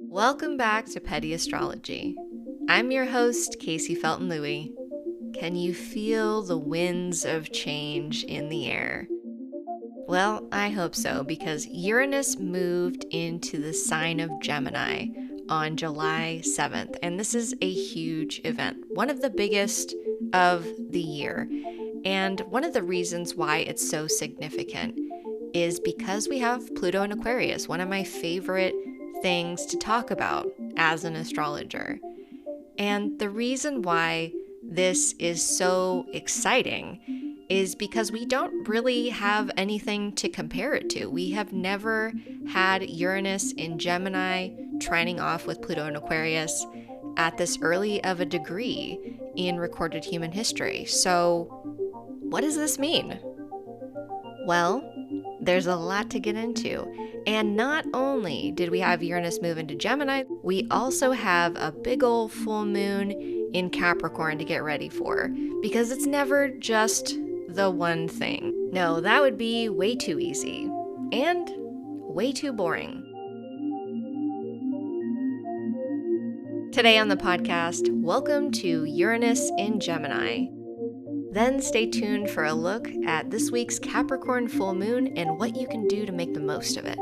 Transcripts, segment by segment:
Welcome back to Petty Astrology. I'm your host, Kaycee Felton-Lui. Can you feel the winds of change in the air? Well, I hope so, because Uranus moved into the sign of Gemini on July 7th, and this is a huge event, one of the biggest of the year. And one of the reasons why it's so significant is because we have Pluto in Aquarius, one of my favorite things to talk about as an astrologer. And the reason why this is so exciting is because we don't really have anything to compare it to. We have never had Uranus in Gemini trining off with Pluto in Aquarius at this early of a degree in recorded human history. So what does this mean? Well, there's a lot to get into. And not only did we have Uranus move into Gemini, we also have a big old full moon in Capricorn to get ready for, because it's never just the one thing. No, that would be way too easy and way too boring. Today on the podcast, welcome to Uranus in Gemini. Then stay tuned for a look at this week's Capricorn full moon and what you can do to make the most of it.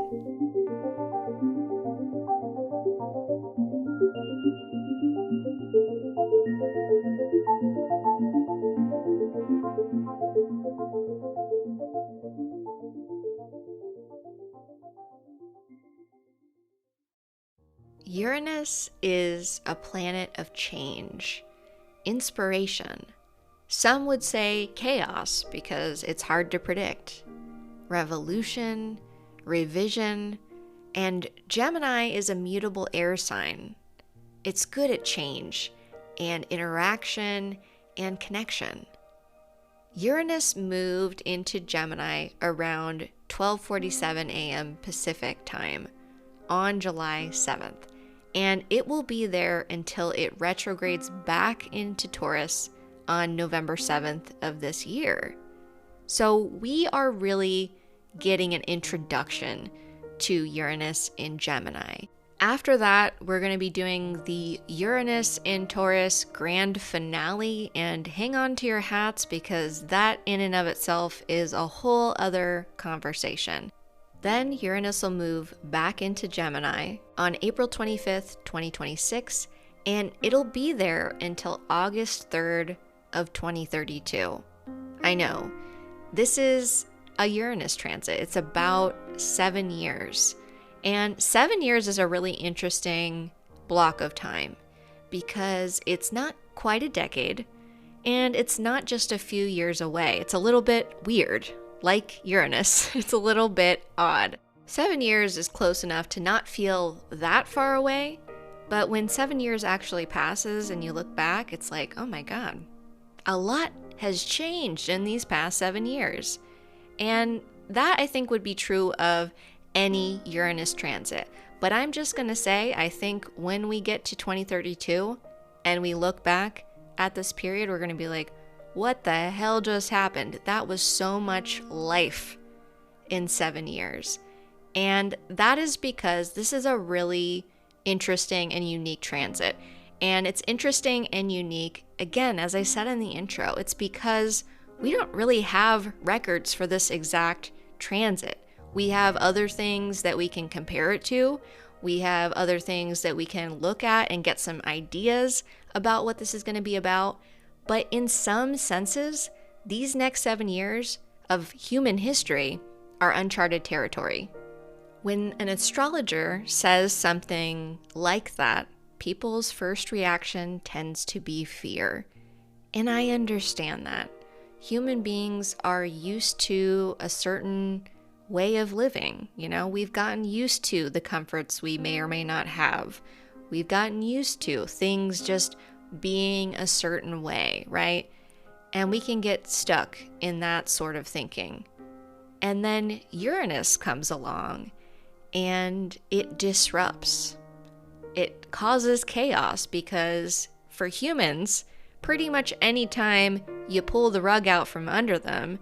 Uranus is a planet of change, inspiration. Some would say chaos because it's hard to predict, revolution, revision, and Gemini is a mutable air sign. It's good at change and interaction and connection. Uranus moved into Gemini around 12:47 a.m. Pacific time on July 7th, and it will be there until it retrogrades back into Taurus on November 7th of this year. So we are really getting an introduction to Uranus in Gemini. After that, we're going to be doing the Uranus in Taurus grand finale, and hang on to your hats because that in and of itself is a whole other conversation. Then Uranus will move back into Gemini on April 25th, 2026, and it'll be there until August 3rd of 2032. I know, this is a Uranus transit. It's about 7 years. And 7 years is a really interesting block of time because it's not quite a decade and it's not just a few years away. It's a little bit weird, like Uranus. It's a little bit odd. 7 years is close enough to not feel that far away, but when 7 years actually passes and you look back, it's like, oh my God, a lot has changed in these past 7 years. And that I think would be true of any Uranus transit. But I'm just going to say, I think when we get to 2032 and we look back at this period, we're going to be like, what the hell just happened? That was so much life in 7 years. And that is because this is a really interesting and unique transit. And it's interesting and unique, again, as I said in the intro, it's because we don't really have records for this exact transit. We have other things that we can compare it to. We have other things that we can look at and get some ideas about what this is going to be about. But in some senses, these next 7 years of human history are uncharted territory. When an astrologer says something like that, people's first reaction tends to be fear. And I understand that. Human beings are used to a certain way of living. You know, we've gotten used to the comforts we may or may not have. We've gotten used to things just being a certain way, right? And we can get stuck in that sort of thinking. And then Uranus comes along and it disrupts. It causes chaos because for humans, pretty much any time you pull the rug out from under them,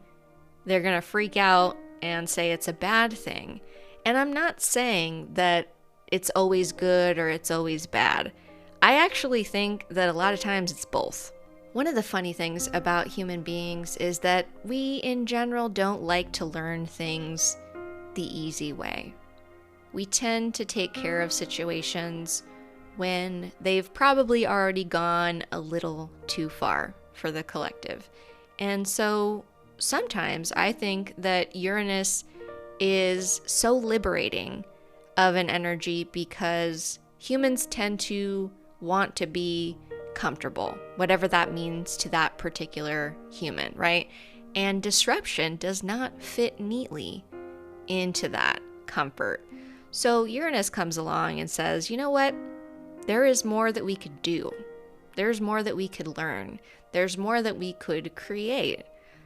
they're going to freak out and say it's a bad thing. And I'm not saying that it's always good or it's always bad. I actually think that a lot of times it's both. One of the funny things about human beings is that we in general don't like to learn things the easy way. We tend to take care of situations when they've probably already gone a little too far for the collective. And so sometimes I think that Uranus is so liberating of an energy because humans tend to want to be comfortable, whatever that means to that particular human, right? And disruption does not fit neatly into that comfort. So Uranus comes along and says, you know what? There is more that we could do. There's more that we could learn. There's more that we could create.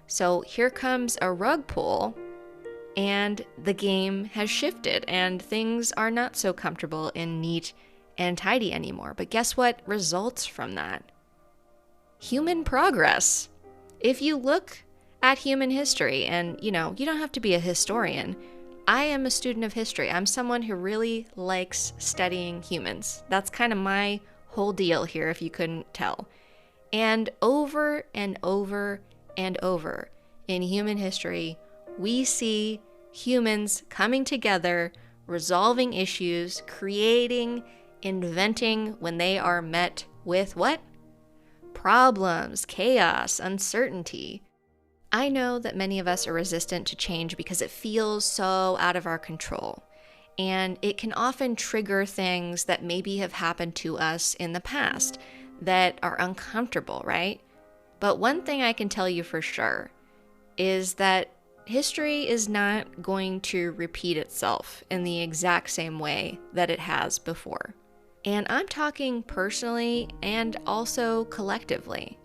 So here comes a rug pull, and the game has shifted, and things are not so comfortable and neat and tidy anymore. But guess what results from that? Human progress. If you look at human history, and you don't have to be a historian. I am a student of history. I'm someone who really likes studying humans. That's kind of my whole deal here, if you couldn't tell. And over and over and over in human history, we see humans coming together, resolving issues, creating, inventing when they are met with what? Problems, chaos, uncertainty. I know that many of us are resistant to change because it feels so out of our control. And it can often trigger things that maybe have happened to us in the past that are uncomfortable, right? But one thing I can tell you for sure is that history is not going to repeat itself in the exact same way that it has before. And I'm talking personally and also collectively.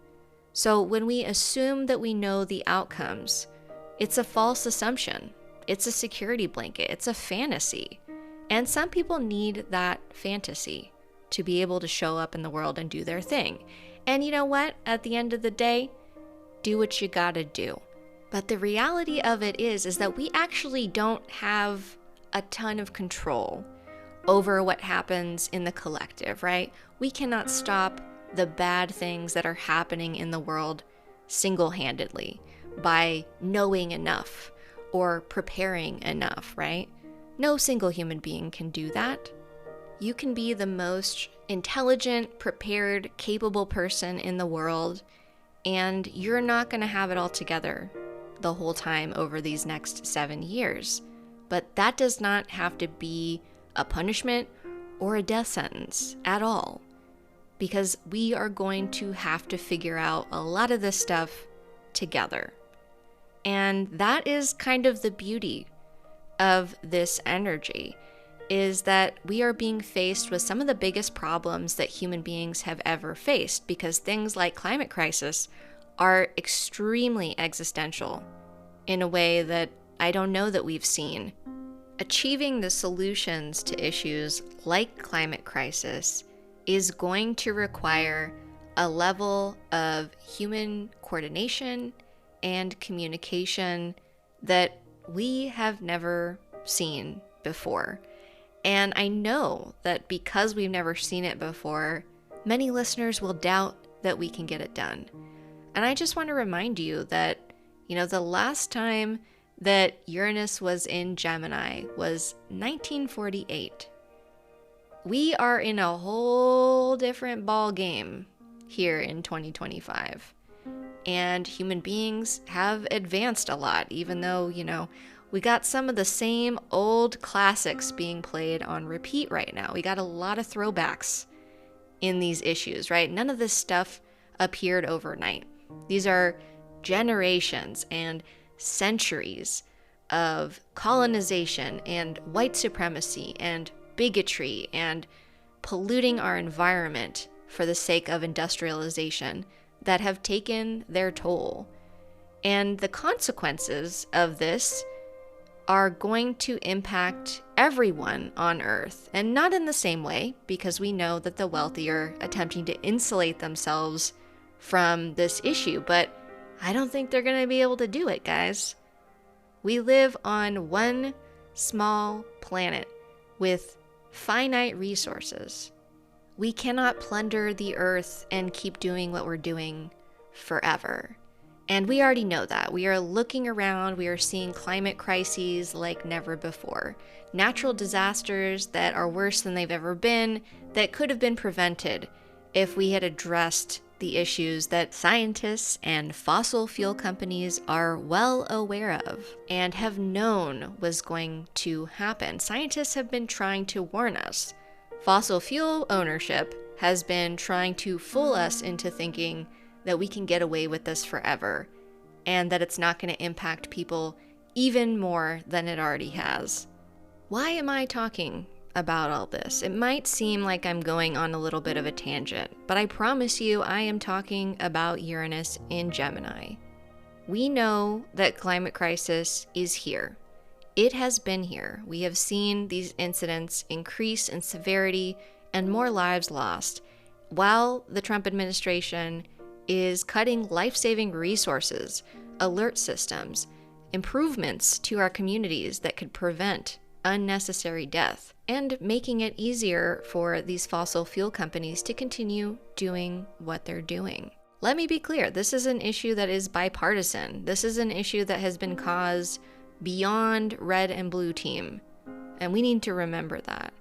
So when we assume that we know the outcomes, it's a false assumption. It's a security blanket. It's a fantasy. And some people need that fantasy to be able to show up in the world and do their thing. And you know what? At the end of the day, do what you gotta do. But the reality of it is that we actually don't have a ton of control over what happens in the collective, right? We cannot stop the bad things that are happening in the world single-handedly by knowing enough or preparing enough, right? No single human being can do that. You can be the most intelligent, prepared, capable person in the world, and you're not going to have it all together the whole time over these next 7 years. But that does not have to be a punishment or a death sentence at all. Because we are going to have to figure out a lot of this stuff together. And that is kind of the beauty of this energy, is that we are being faced with some of the biggest problems that human beings have ever faced, because things like climate crisis are extremely existential in a way that I don't know that we've seen. Achieving the solutions to issues like climate crisis is going to require a level of human coordination and communication that we have never seen before. And I know that because we've never seen it before, many listeners will doubt that we can get it done. And I just want to remind you that, the last time that Uranus was in Gemini was 1948. We are in a whole different ball game here in 2025. And human beings have advanced a lot, even though, we got some of the same old classics being played on repeat right now. We got a lot of throwbacks in these issues, right? None of this stuff appeared overnight. These are generations and centuries of colonization and white supremacy and bigotry and polluting our environment for the sake of industrialization that have taken their toll. And the consequences of this are going to impact everyone on Earth, and not in the same way, because we know that the wealthy are attempting to insulate themselves from this issue, but I don't think they're going to be able to do it, guys. We live on one small planet with finite resources. We cannot plunder the earth and keep doing what we're doing forever. And we already know that. We are looking around, we are seeing climate crises like never before. Natural disasters that are worse than they've ever been, that could have been prevented if we had addressed the issues that scientists and fossil fuel companies are well aware of and have known was going to happen. Scientists have been trying to warn us. Fossil fuel ownership has been trying to fool us into thinking that we can get away with this forever and that it's not going to impact people even more than it already has. Why am I talking about all this? It might seem like I'm going on a little bit of a tangent, but I promise you I am talking about Uranus in Gemini. We know that climate crisis is here. It has been here. We have seen these incidents increase in severity and more lives lost, while the Trump administration is cutting life-saving resources, alert systems, improvements to our communities that could prevent unnecessary death, and making it easier for these fossil fuel companies to continue doing what they're doing. Let me be clear, this is an issue that is bipartisan. This is an issue that has been caused beyond red and blue team, and we need to remember that.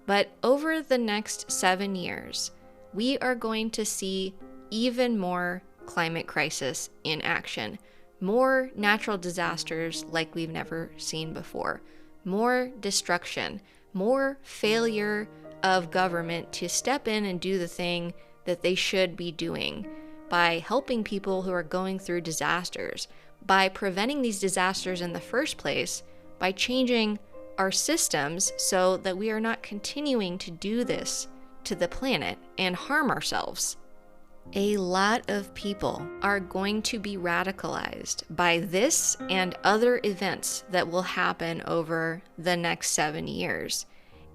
But over the next 7 years, we are going to see even more climate crisis in action, more natural disasters like we've never seen before, more destruction, more failure of government to step in and do the thing that they should be doing by helping people who are going through disasters, by preventing these disasters in the first place, by changing our systems so that we are not continuing to do this to the planet and harm ourselves. A lot of people are going to be radicalized by this and other events that will happen over the next 7 years.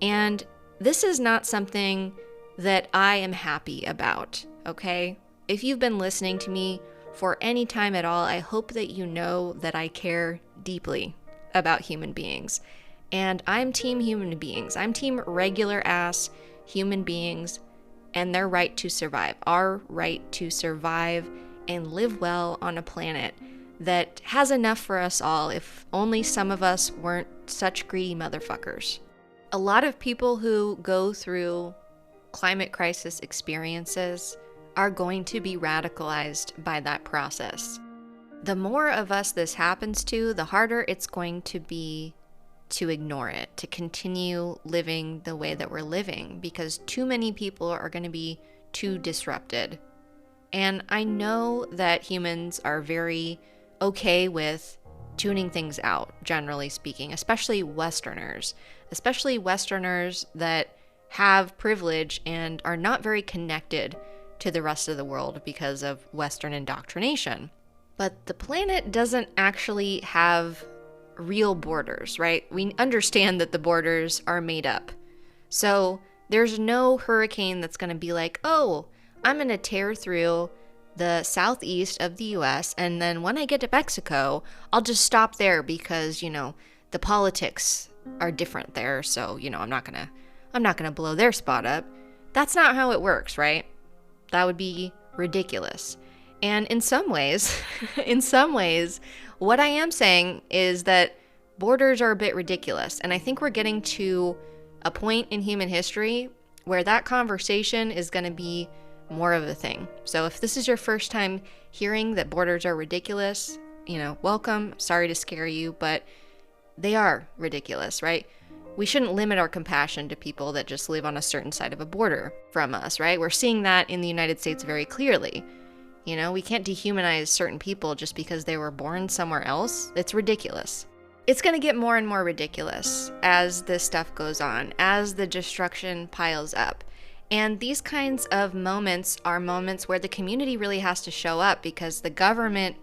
And this is not something that I am happy about, okay? If you've been listening to me for any time at all, I hope that you know that I care deeply about human beings. And I'm team human beings. I'm team regular ass human beings and their right to survive, our right to survive and live well on a planet that has enough for us all if only some of us weren't such greedy motherfuckers. A lot of people who go through climate crisis experiences are going to be radicalized by that process. The more of us this happens to, the harder it's going to be to ignore it, to continue living the way that we're living, because too many people are going to be too disrupted. And I know that humans are very okay with tuning things out, generally speaking, especially Westerners that have privilege and are not very connected to the rest of the world because of Western indoctrination. But the planet doesn't actually have real borders, right? We understand that the borders are made up. So there's no hurricane that's going to be like, oh, I'm going to tear through the southeast of the US, and then when I get to Mexico, I'll just stop there because, the politics are different there, so, I'm not going to blow their spot up. That's not how it works, right? That would be ridiculous. And in some ways, what I am saying is that borders are a bit ridiculous. And I think we're getting to a point in human history where that conversation is going to be more of a thing. So if this is your first time hearing that borders are ridiculous, welcome. Sorry to scare you, but they are ridiculous, right? We shouldn't limit our compassion to people that just live on a certain side of a border from us, right? We're seeing that in the United States very clearly. We can't dehumanize certain people just because they were born somewhere else. It's ridiculous. It's going to get more and more ridiculous as this stuff goes on, as the destruction piles up. And these kinds of moments are moments where the community really has to show up because the government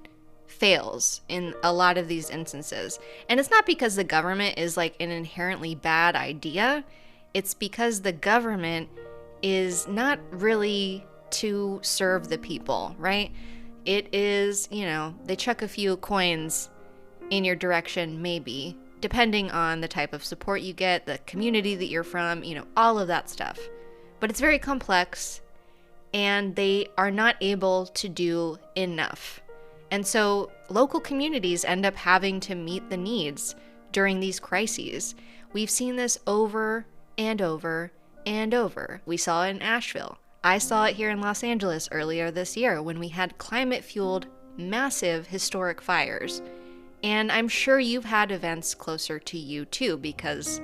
fails in a lot of these instances. And it's not because the government is like an inherently bad idea. It's because the government is not really to serve the people, right? It is, they chuck a few coins in your direction maybe, depending on the type of support you get, the community that you're from, all of that stuff. But it's very complex, and they are not able to do enough. And so local communities end up having to meet the needs during these crises. We've seen this over and over and over. We saw it in Asheville. I saw it here in Los Angeles earlier this year when we had climate-fueled massive historic fires. And I'm sure you've had events closer to you too, because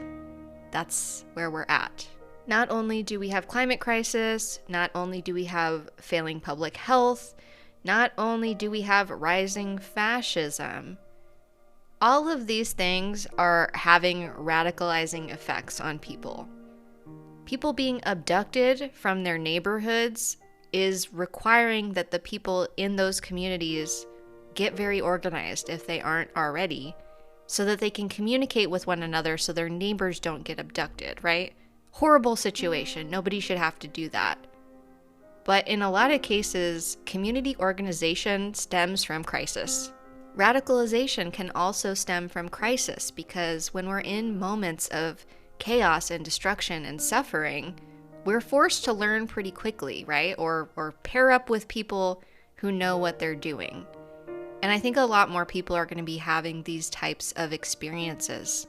that's where we're at. Not only do we have climate crisis, not only do we have failing public health, not only do we have rising fascism, all of these things are having radicalizing effects on people. People being abducted from their neighborhoods is requiring that the people in those communities get very organized if they aren't already, so that they can communicate with one another so their neighbors don't get abducted, right? Horrible situation. Nobody should have to do that. But in a lot of cases, community organization stems from crisis. Radicalization can also stem from crisis, because when we're in moments of chaos and destruction and suffering, we're forced to learn pretty quickly, right? Or pair up with people who know what they're doing. And I think a lot more people are going to be having these types of experiences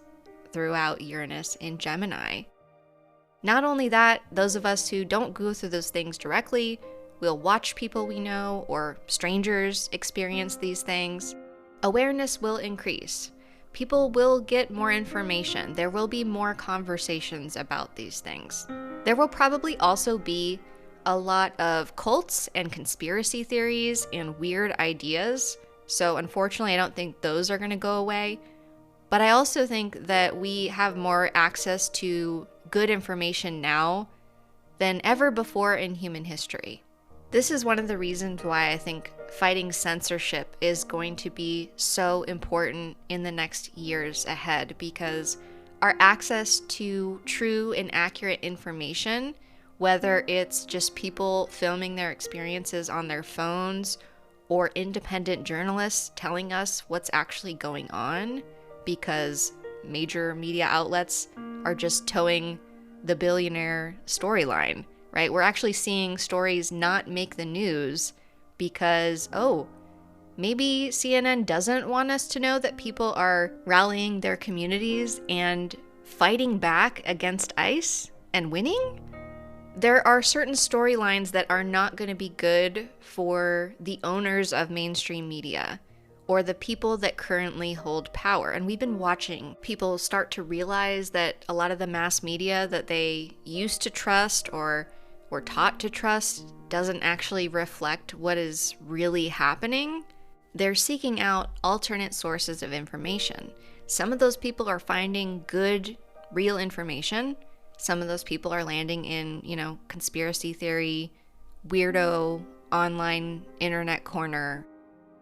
throughout Uranus in Gemini. Not only that, those of us who don't go through those things directly, we'll watch people we know or strangers experience these things. Awareness will increase. People will get more information. There will be more conversations about these things. There will probably also be a lot of cults and conspiracy theories and weird ideas. So unfortunately, I don't think those are going to go away. But I also think that we have more access to good information now than ever before in human history. This is one of the reasons why I think fighting censorship is going to be so important in the next years ahead, because our access to true and accurate information, whether it's just people filming their experiences on their phones or independent journalists telling us what's actually going on, because major media outlets are just towing the billionaire storyline, right? We're actually seeing stories not make the news because, maybe CNN doesn't want us to know that people are rallying their communities and fighting back against ICE and winning. There are certain storylines that are not going to be good for the owners of mainstream media or the people that currently hold power. And we've been watching people start to realize that a lot of the mass media that they used to trust or were taught to trust doesn't actually reflect what is really happening. They're seeking out alternate sources of information. Some of those people are finding good, real information. Some of those people are landing in, conspiracy theory, weirdo, online internet corner.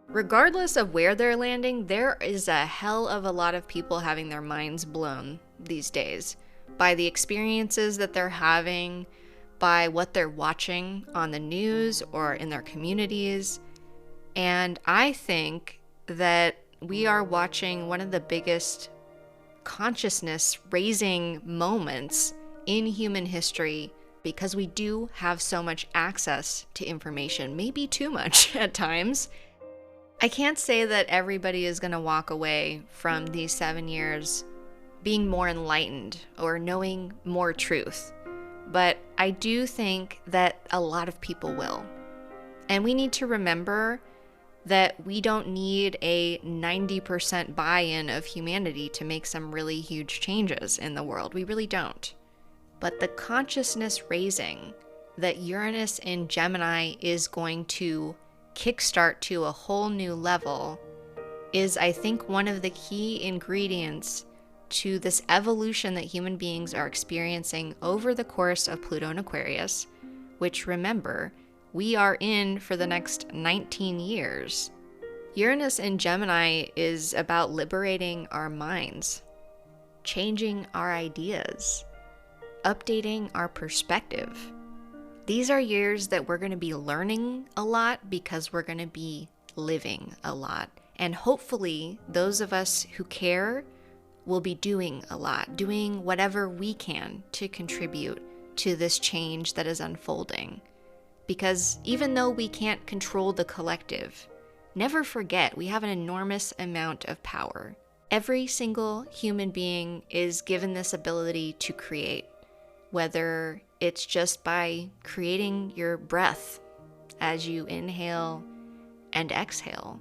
Regardless of where they're landing, there is a hell of a lot of people having their minds blown these days by the experiences that they're having, by what they're watching on the news or in their communities. And I think that we are watching one of the biggest consciousness-raising moments in human history, because we do have so much access to information, maybe too much at times. I can't say that everybody is going to walk away from these 7 years being more enlightened or knowing more truth, but I do think that a lot of people will. And we need to remember that we don't need a 90% buy-in of humanity to make some really huge changes in the world. We really don't. But the consciousness raising that Uranus in Gemini is going to kickstart to a whole new level is, I think, one of the key ingredients to this evolution that human beings are experiencing over the course of Pluto and Aquarius, which, remember, we are in for the next 19 years. Uranus in Gemini is about liberating our minds, changing our ideas, updating our perspective. These are years that we're going to be learning a lot because we're going to be living a lot. And hopefully, those of us who care will be doing a lot, doing whatever we can to contribute to this change that is unfolding. Because even though we can't control the collective, never forget we have an enormous amount of power. Every single human being is given this ability to create, whether it's just by creating your breath as you inhale and exhale,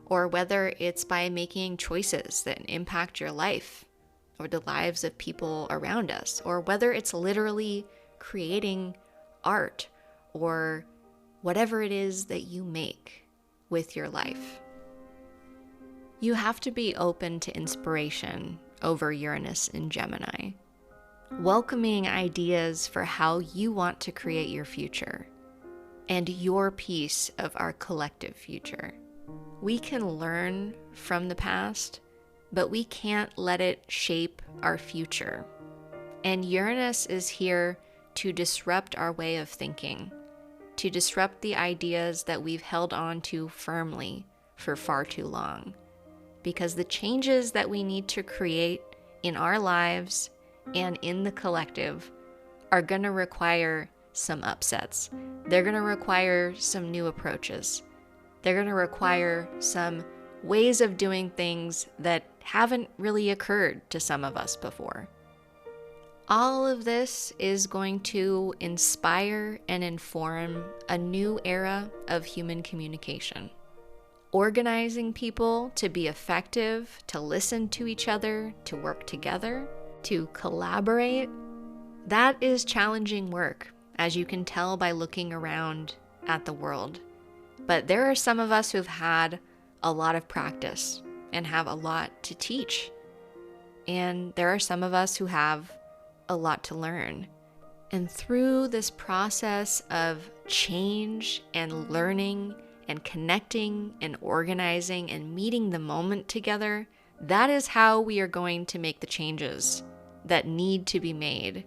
or whether it's by making choices that impact your life or the lives of people around us, or whether it's literally creating art or whatever it is that you make with your life. You have to be open to inspiration over Uranus in Gemini, welcoming ideas for how you want to create your future and your piece of our collective future. We can learn from the past, but we can't let it shape our future. And Uranus is here to disrupt our way of thinking, to disrupt the ideas that we've held on to firmly for far too long. Because the changes that we need to create in our lives and in the collective are going to require some upsets. They're going to require some new approaches. They're going to require some ways of doing things that haven't really occurred to some of us before. All of this is going to inspire and inform a new era of human communication. Organizing people to be effective, to listen to each other, to work together, to collaborate. That is challenging work, as you can tell by looking around at the world. But there are some of us who've had a lot of practice and have a lot to teach. And there are some of us who have a lot to learn. And through this process of change and learning and connecting and organizing and meeting the moment together, that is how we are going to make the changes that need to be made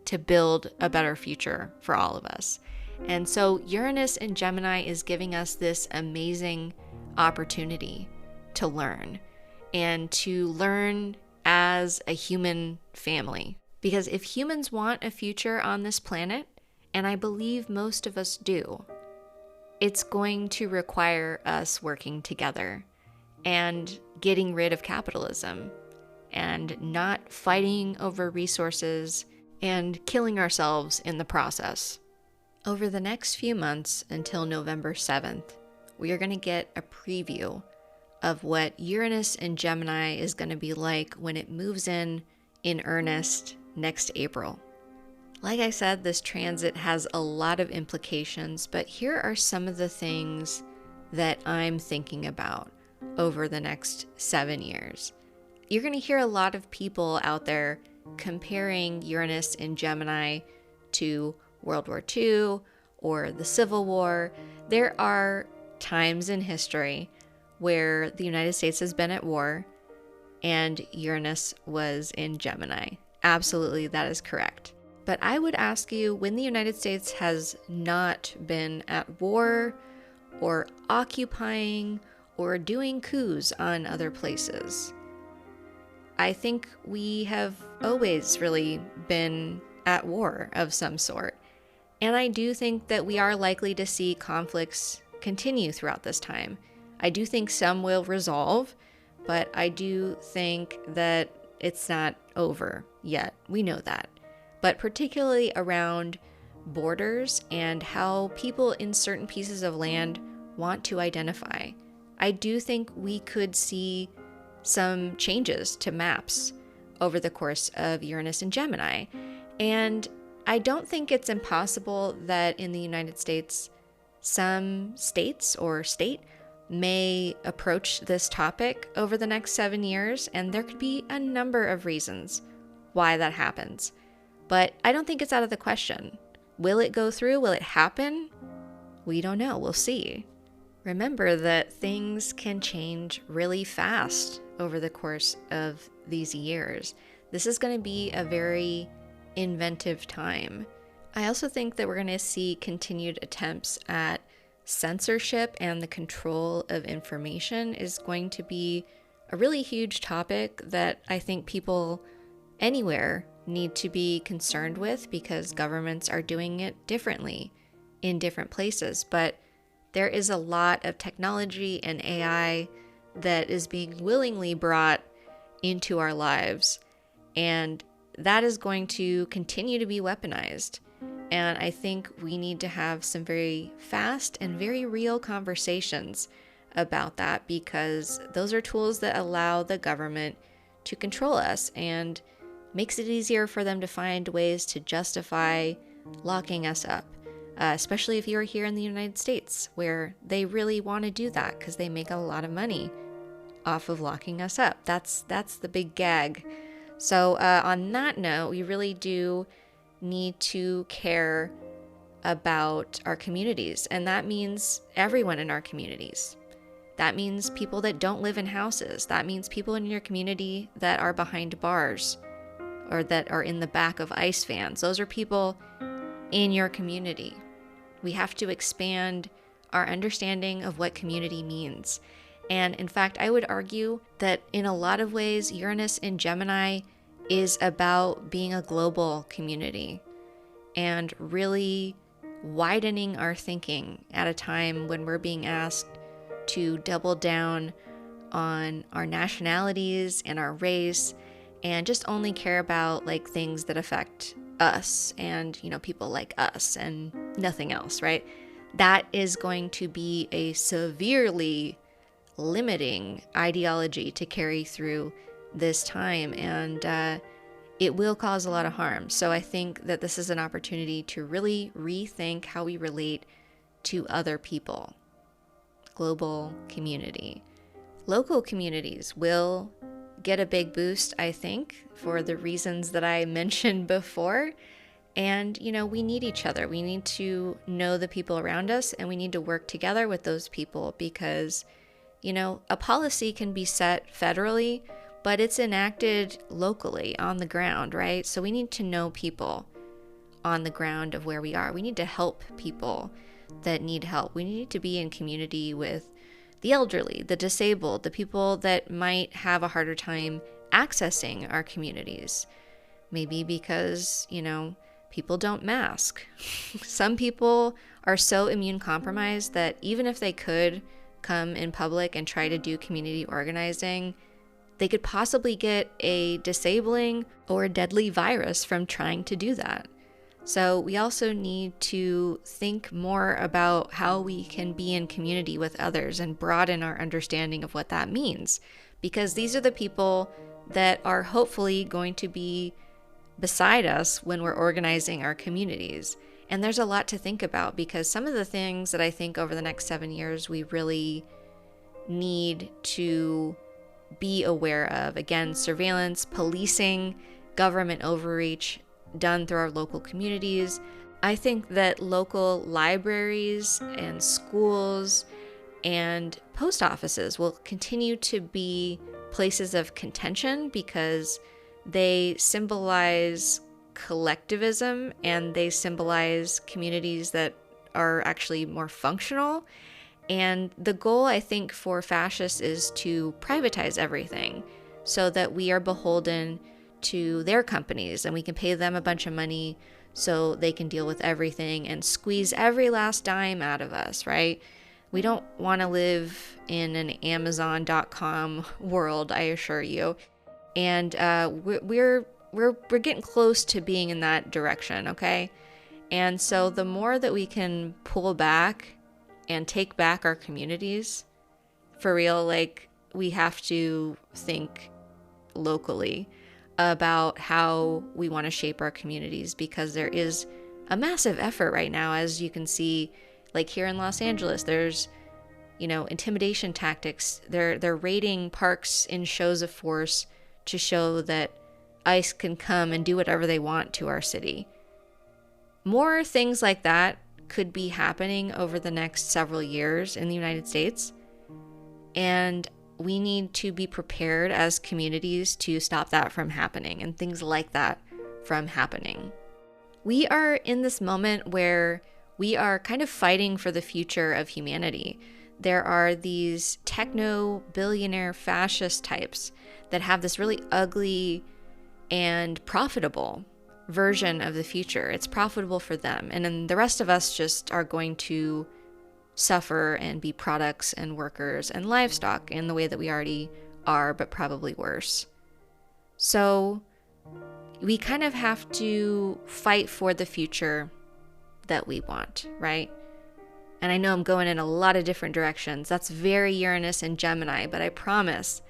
to build a better future for all of us. And so Uranus in Gemini is giving us this amazing opportunity to learn, and to learn as a human family. Because if humans want a future on this planet, and I believe most of us do, it's going to require us working together and getting rid of capitalism and not fighting over resources and killing ourselves in the process. Over the next few months until November 7th, we are going to get a preview of what Uranus in Gemini is going to be like when it moves in earnest next April. Like I said, this transit has a lot of implications, but here are some of the things that I'm thinking about over the next 7 years. You're going to hear a lot of people out there comparing Uranus in Gemini to World War II or the Civil War. There are times in history where the United States has been at war and Uranus was in Gemini. Absolutely, that is correct. But I would ask you, when the United States has not been at war or occupying or doing coups on other places, I think we have always really been at war of some sort. And I do think that we are likely to see conflicts continue throughout this time. I do think some will resolve, but I do think that it's not over yet. We know that. But particularly around borders and how people in certain pieces of land want to identify, I do think we could see some changes to maps over the course of Uranus and Gemini. And I don't think it's impossible that in the United States, some states or state may approach this topic over the next 7 years, and there could be a number of reasons why that happens. But I don't think it's out of the question. Will it go through? Will it happen? We don't know. We'll see. Remember that things can change really fast over the course of these years. This is going to be a very inventive time. I also think that we're going to see continued attempts at censorship, and the control of information is going to be a really huge topic that I think people anywhere need to be concerned with, because governments are doing it differently in different places. But there is a lot of technology and AI that is being willingly brought into our lives, and that is going to continue to be weaponized. And I think we need to have some very fast and very real conversations about that, because those are tools that allow the government to control us and makes it easier for them to find ways to justify locking us up, especially if you're here in the United States, where they really want to do that because they make a lot of money off of locking us up. That's the big gag. So on that note, we really do need to care about our communities, and that means everyone in our communities. That means people that don't live in houses. That means people in your community that are behind bars or that are in the back of ice vans. Those are people in your community. We have to expand our understanding of what community means. And in fact, I would argue that in a lot of ways, Uranus in Gemini is about being a global community and really widening our thinking at a time when we're being asked to double down on our nationalities and our race and just only care about like things that affect us and, people like us and nothing else, right? That is going to be a severely limiting ideology to carry through this time, and it will cause a lot of harm. So I think that this is an opportunity to really rethink how we relate to other people. Global community. Local communities will get a big boost, I think, for the reasons that I mentioned before. And, we need each other. We need to know the people around us, and we need to work together with those people because, a policy can be set federally, but it's enacted locally on the ground, right? So we need to know people on the ground of where we are. We need to help people that need help. We need to be in community with the elderly, the disabled, the people that might have a harder time accessing our communities. Maybe because, people don't mask. Some people are so immune compromised that even if they could come in public and try to do community organizing, they could possibly get a disabling or deadly virus from trying to do that. So we also need to think more about how we can be in community with others and broaden our understanding of what that means, because these are the people that are hopefully going to be beside us when we're organizing our communities. And there's a lot to think about, because some of the things that I think over the next 7 years we really need to be aware of, again, surveillance, policing, government overreach done through our local communities. I think that local libraries and schools and post offices will continue to be places of contention because they symbolize collectivism and they symbolize communities that are actually more functional. And the goal, I think, for fascists is to privatize everything so that we are beholden to their companies and we can pay them a bunch of money so they can deal with everything and squeeze every last dime out of us, right? We don't want to live in an Amazon.com world, I assure you. And we're getting close to being in that direction, okay? And so the more that we can pull back and take back our communities, for real, like, we have to think locally about how we want to shape our communities, because there is a massive effort right now, as you can see, like here in Los Angeles, there's, intimidation tactics. They're raiding parks in shows of force to show that ICE can come and do whatever they want to our city. More things like that could be happening over the next several years in the United States. And we need to be prepared as communities to stop that from happening and things like that from happening. We are in this moment where we are kind of fighting for the future of humanity. there are these techno billionaire fascist types that have this really ugly and profitable version of the future. It's profitable for them. And then the rest of us just are going to suffer and be products and workers and livestock in the way that we already are, but probably worse. So we kind of have to fight for the future that we want, right? And I know I'm going in a lot of different directions. That's very Uranus and Gemini, but I promise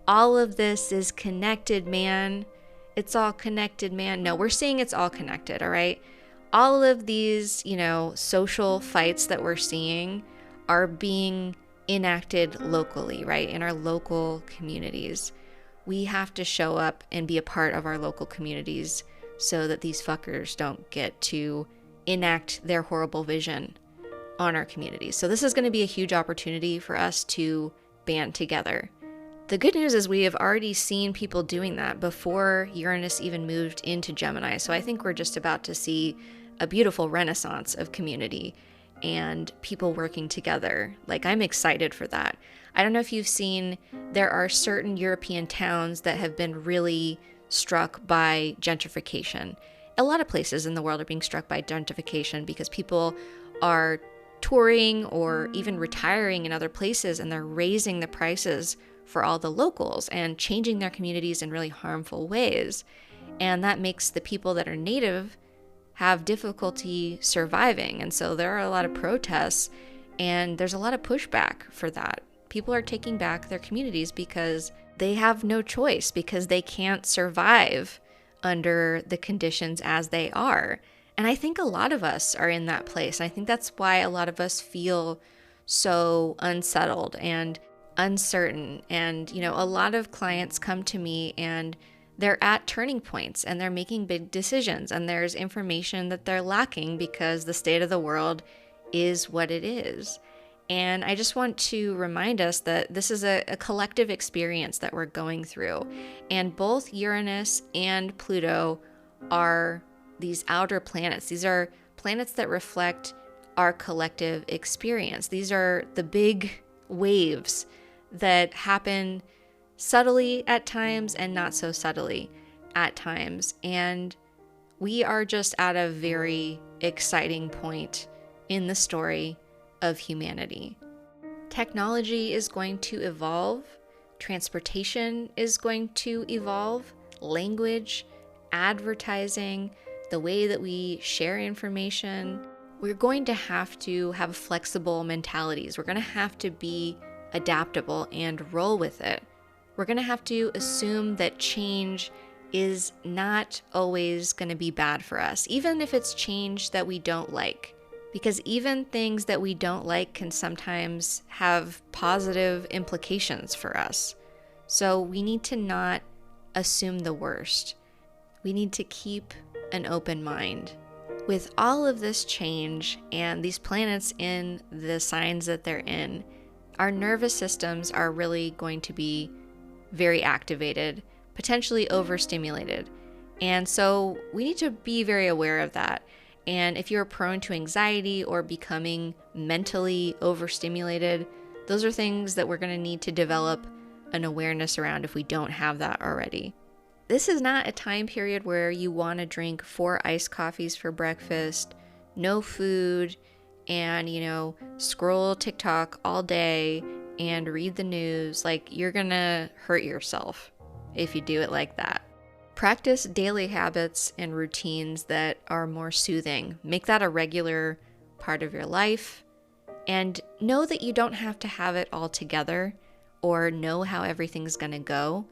all of this is connected, man. It's all connected, man. No, we're seeing it's all connected, all right? All of these, social fights that we're seeing are being enacted locally, right? In our local communities. We have to show up and be a part of our local communities so that these fuckers don't get to enact their horrible vision on our communities. So this is going to be a huge opportunity for us to band together. The good news is we have already seen people doing that before Uranus even moved into Gemini. So I think we're just about to see a beautiful renaissance of community and people working together. Like, I'm excited for that. I don't know if you've seen, there are certain European towns that have been really struck by gentrification. A lot of places in the world are being struck by gentrification because people are touring or even retiring in other places, and they're raising the prices for all the locals and changing their communities in really harmful ways. And that makes the people that are native have difficulty surviving. And so there are a lot of protests, and there's a lot of pushback for that. People are taking back their communities because they have no choice, because they can't survive under the conditions as they are. And I think a lot of us are in that place. I think that's why a lot of us feel so unsettled and uncertain. And, a lot of clients come to me and they're at turning points and they're making big decisions, and there's information that they're lacking because the state of the world is what it is. And I just want to remind us that this is a collective experience that we're going through. And both Uranus and Pluto are these outer planets. These are planets that reflect our collective experience. These are the big waves that happen subtly at times and not so subtly at times. And we are just at a very exciting point in the story of humanity. Technology is going to evolve. Transportation is going to evolve. Language, advertising, the way that we share information. We're going to have flexible mentalities. We're going to have to be adaptable and roll with it. We're going to have to assume that change is not always going to be bad for us, even if it's change that we don't like. Because even things that we don't like can sometimes have positive implications for us. So we need to not assume the worst. We need to keep an open mind. With all of this change and these planets in the signs that they're in, our nervous systems are really going to be very activated, potentially overstimulated. And so we need to be very aware of that. And if you're prone to anxiety or becoming mentally overstimulated, those are things that we're going to need to develop an awareness around if we don't have that already. This is not a time period where you want to drink 4 iced coffees for breakfast, no food, and, scroll TikTok all day and read the news. Like, you're going to hurt yourself if you do it like that. Practice daily habits and routines that are more soothing. Make that a regular part of your life. And know that you don't have to have it all together or know how everything's going to go,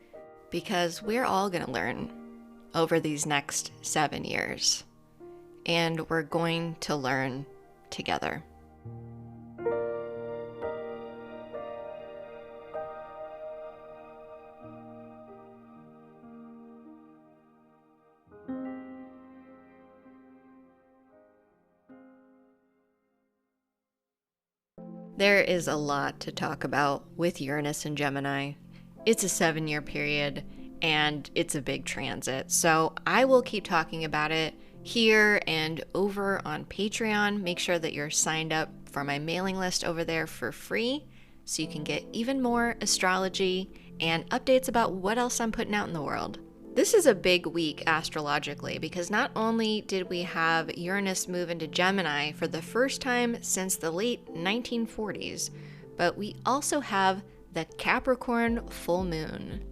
because we're all going to learn over these next 7 years. And we're going to learn together. There is a lot to talk about with Uranus and Gemini. It's a 7-year period and it's a big transit. So I will keep talking about it here and over on Patreon. Make sure that you're signed up for my mailing list over there for free so you can get even more astrology and updates about what else I'm putting out in the world. This is a big week astrologically because not only did we have Uranus move into Gemini for the first time since the late 1940s, but we also have the Capricorn full moon.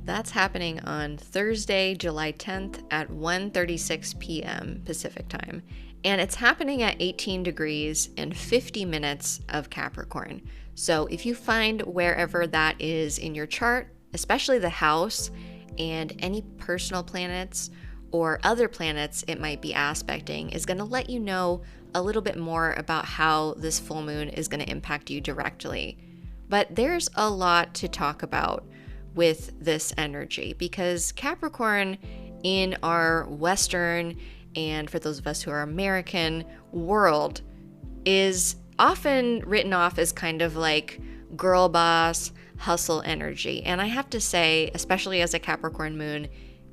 That's happening on Thursday, July 10th at 1:36 p.m. Pacific time. And it's happening at 18 degrees and 50 minutes of Capricorn. So if you find wherever that is in your chart, especially the house and any personal planets or other planets it might be aspecting, is going to let you know a little bit more about how this full moon is going to impact you directly. But there's a lot to talk about with this energy because Capricorn in our Western, and for those of us who are American, world is often written off as kind of like girl boss, hustle energy. And I have to say, especially as a Capricorn moon,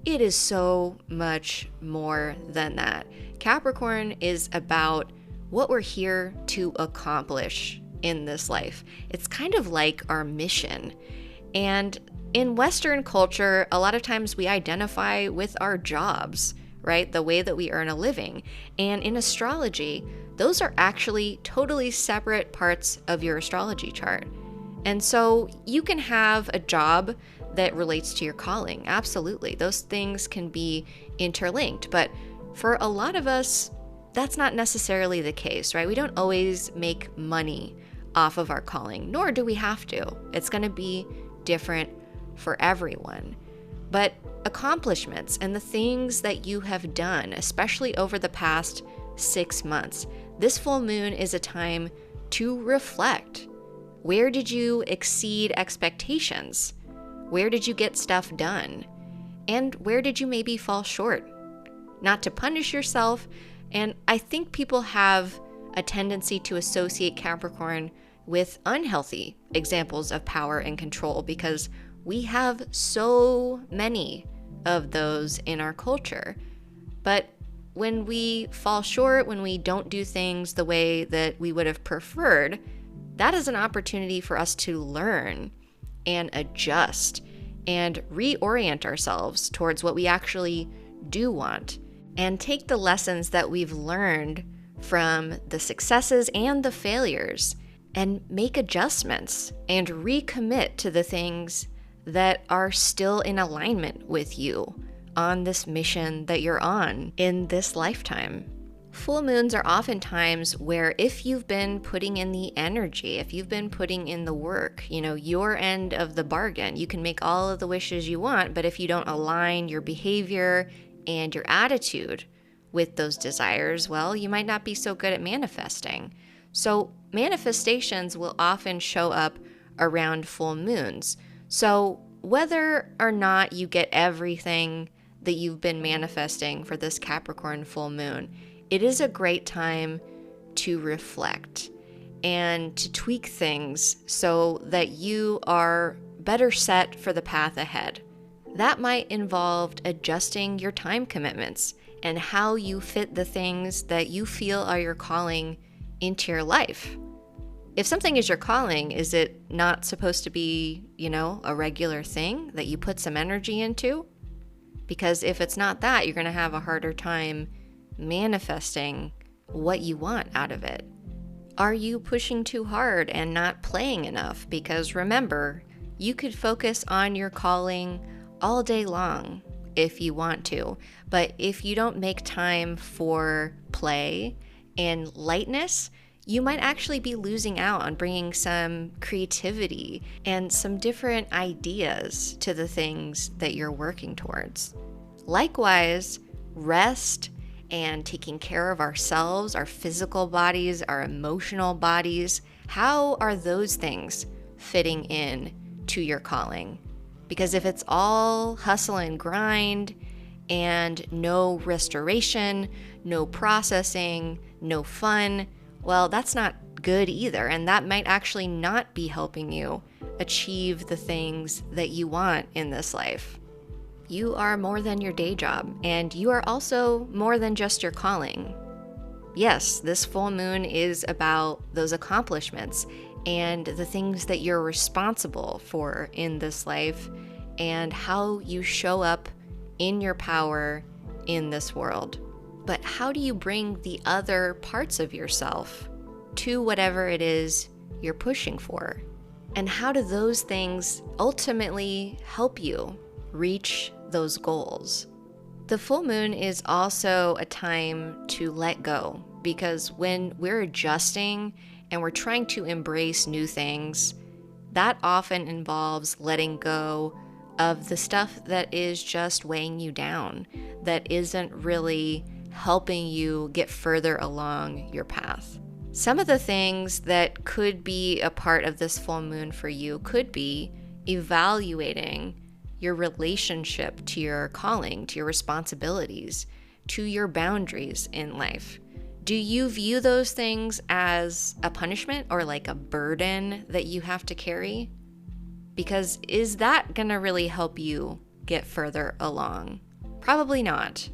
it is so much more than that. Capricorn is about what we're here to accomplish in this life. It's kind of like our mission. And in Western culture, a lot of times we identify with our jobs, right? The way that we earn a living. And in astrology, those are actually totally separate parts of your astrology chart. And so you can have a job that relates to your calling. Absolutely. Those things can be interlinked. But for a lot of us, that's not necessarily the case, right? We don't always make money off of our calling, nor do we have to. It's going to be different for everyone. But accomplishments and the things that you have done, especially over the past 6 months, this full moon is a time to reflect. Where did you exceed expectations? Where did you get stuff done? And where did you maybe fall short? Not to punish yourself. And I think people have a tendency to associate Capricorn with unhealthy examples of power and control because we have so many of those in our culture. But when we fall short, when we don't do things the way that we would have preferred, that is an opportunity for us to learn and adjust and reorient ourselves towards what we actually do want and take the lessons that we've learned from the successes and the failures and make adjustments and recommit to the things that are still in alignment with you on this mission that you're on in this lifetime. Full moons are often times where if you've been putting in the energy, if you've been putting in the work, your end of the bargain, you can make all of the wishes you want, but if you don't align your behavior and your attitude with those desires, well, you might not be so good at manifesting. So manifestations will often show up around full moons. So whether or not you get everything that you've been manifesting for this Capricorn full moon, it is a great time to reflect and to tweak things so that you are better set for the path ahead. That might involve adjusting your time commitments and how you fit the things that you feel are your calling into your life. If something is your calling, is it not supposed to be, a regular thing that you put some energy into? Because if it's not that, you're going to have a harder time manifesting what you want out of it. Are you pushing too hard and not playing enough? Because remember, you could focus on your calling all day long if you want to, but if you don't make time for play and lightness, you might actually be losing out on bringing some creativity and some different ideas to the things that you're working towards. Likewise, rest and taking care of ourselves, our physical bodies, our emotional bodies, how are those things fitting in to your calling? Because if it's all hustle and grind and no restoration, no processing, no fun, well, that's not good either. And that might actually not be helping you achieve the things that you want in this life. You are more than your day job, and you are also more than just your calling. Yes, this full moon is about those accomplishments and the things that you're responsible for in this life and how you show up in your power in this world. But how do you bring the other parts of yourself to whatever it is you're pushing for? And how do those things ultimately help you reach those goals? The full moon is also a time to let go, because when we're adjusting and we're trying to embrace new things, that often involves letting go of the stuff that is just weighing you down, that isn't really helping you get further along your path. Some of the things that could be a part of this full moon for you could be evaluating your relationship to your calling, to your responsibilities, to your boundaries in life. Do you view those things as a punishment or like a burden that you have to carry? Because is that going to really help you get further along? Probably not.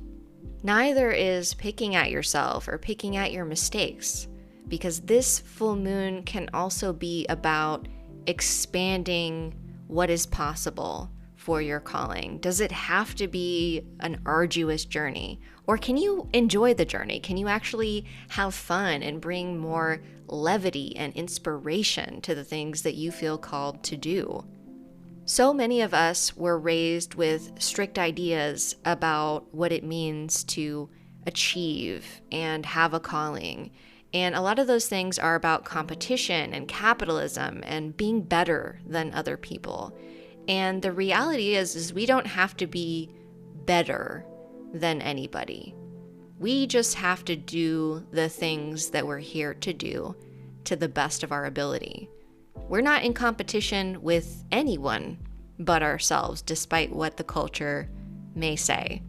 Neither is picking at yourself or picking at your mistakes, because this full moon can also be about expanding what is possible for your calling. Does it have to be an arduous journey? Or can you enjoy the journey? Can you actually have fun and bring more levity and inspiration to the things that you feel called to do? So many of us were raised with strict ideas about what it means to achieve and have a calling. And a lot of those things are about competition and capitalism and being better than other people. And the reality is we don't have to be better than anybody. We just have to do the things that we're here to do to the best of our ability. We're not in competition with anyone but ourselves, despite what the culture may say.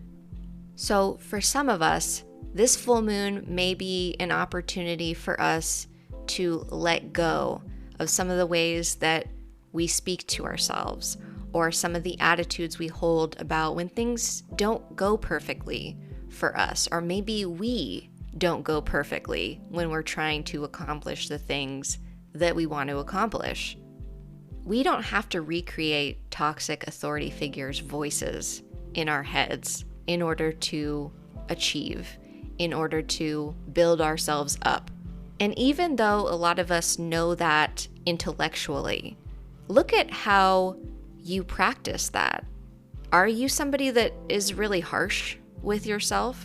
So for some of us, this full moon may be an opportunity for us to let go of some of the ways that we speak to ourselves, or some of the attitudes we hold about when things don't go perfectly for us, or maybe we don't go perfectly when we're trying to accomplish the things that we want to accomplish. We don't have to recreate toxic authority figures' voices in our heads in order to achieve, in order to build ourselves up. And even though a lot of us know that intellectually, look at how you practice that. Are you somebody that is really harsh with yourself?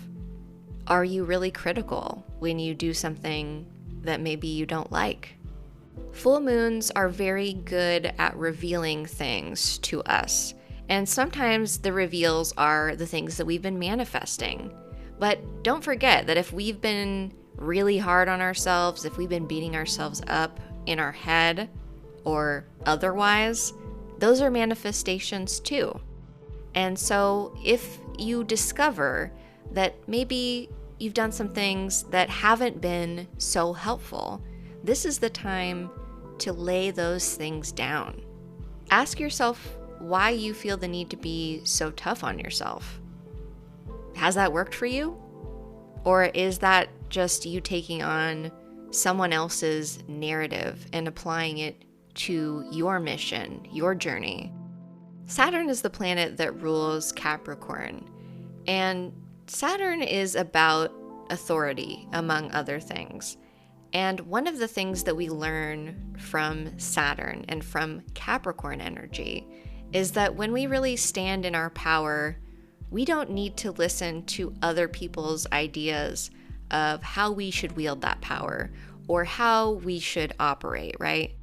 Are you really critical when you do something that maybe you don't like? Full moons are very good at revealing things to us. And sometimes the reveals are the things that we've been manifesting. But don't forget that if we've been really hard on ourselves, if we've been beating ourselves up in our head or otherwise, those are manifestations too. And so if you discover that maybe you've done some things that haven't been so helpful, this is the time to lay those things down. Ask yourself why you feel the need to be so tough on yourself. Has that worked for you? Or is that just you taking on someone else's narrative and applying it to your mission, your journey? Saturn is the planet that rules Capricorn, and Saturn is about authority, among other things. And one of the things that we learn from Saturn and from Capricorn energy is that when we really stand in our power, we don't need to listen to other people's ideas of how we should wield that power or how we should operate, right?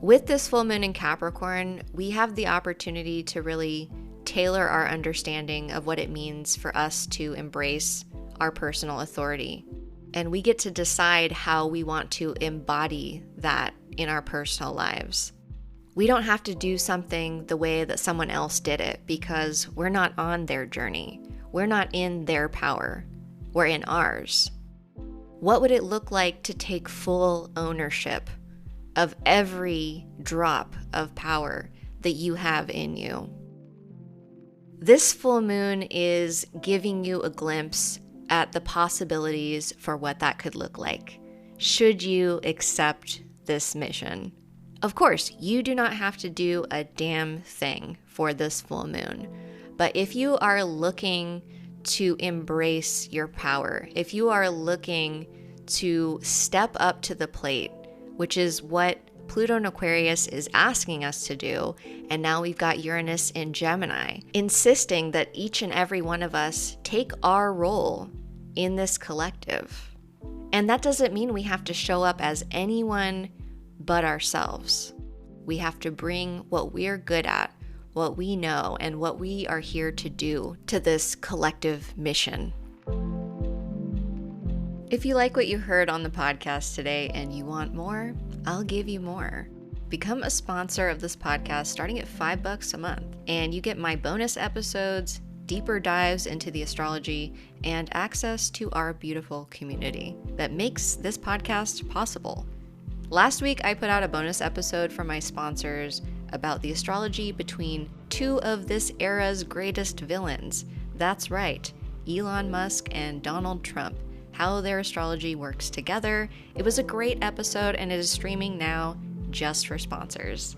With this full moon in Capricorn, we have the opportunity to really tailor our understanding of what it means for us to embrace our personal authority. And we get to decide how we want to embody that in our personal lives. We don't have to do something the way that someone else did it because we're not on their journey. We're not in their power. We're in ours. What would it look like to take full ownership of every drop of power that you have in you? This full moon is giving you a glimpse at the possibilities for what that could look like, should you accept this mission. Of course, you do not have to do a damn thing for this full moon, but if you are looking to embrace your power, if you are looking to step up to the plate, which is what Pluto in Aquarius is asking us to do, and now we've got Uranus in Gemini, insisting that each and every one of us take our role in this collective. And that doesn't mean we have to show up as anyone but ourselves. We have to bring what we're good at, what we know, and what we are here to do to this collective mission. If you like what you heard on the podcast today and you want more, I'll give you more. Become a sponsor of this podcast starting at $5 a month, and you get my bonus episodes, deeper dives into the astrology, and access to our beautiful community that makes this podcast possible. Last week, I put out a bonus episode for my sponsors about the astrology between two of this era's greatest villains. That's right, Elon Musk and Donald Trump, how their astrology works together. It was a great episode and it is streaming now just for sponsors.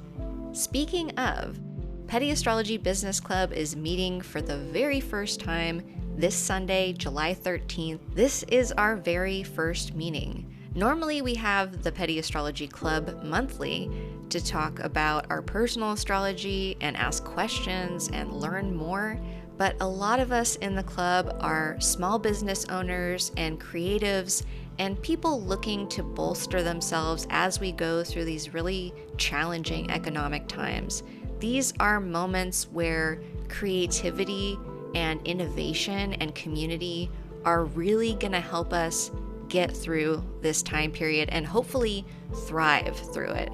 Speaking of, Petty Astrology Business Club is meeting for the very first time this Sunday, July 13th. This is our very first meeting. Normally we have the Petty Astrology Club monthly to talk about our personal astrology and ask questions and learn more, but a lot of us in the club are small business owners and creatives and people looking to bolster themselves as we go through these really challenging economic times. These are moments where creativity and innovation and community are really going to help us get through this time period and hopefully thrive through it.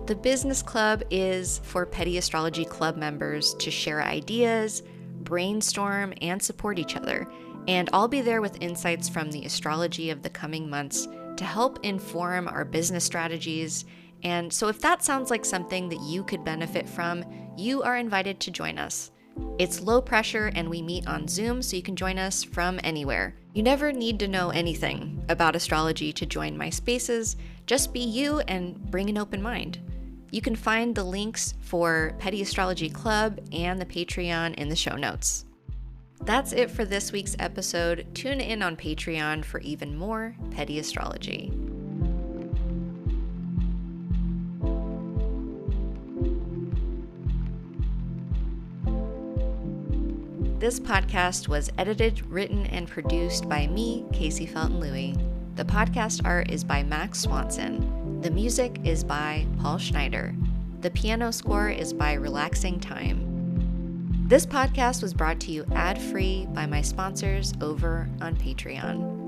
The business club is for Petty Astrology Club members to share ideas, brainstorm, and support each other. And I'll be there with insights from the astrology of the coming months to help inform our business strategies. And so if that sounds like something that you could benefit from, you are invited to join us. It's low pressure and we meet on Zoom, so you can join us from anywhere. You never need to know anything about astrology to join my spaces. Just be you and bring an open mind. You can find the links for Petty Astrology Club and the Patreon in the show notes. That's it for this week's episode. Tune in on Patreon for even more Petty Astrology. This podcast was edited, written, and produced by me, Kaycee Felton-Lui. The podcast art is by Max Swanson. The music is by Paul Schneider. The piano score is by Relaxing Time. This podcast was brought to you ad-free by my sponsors over on Patreon.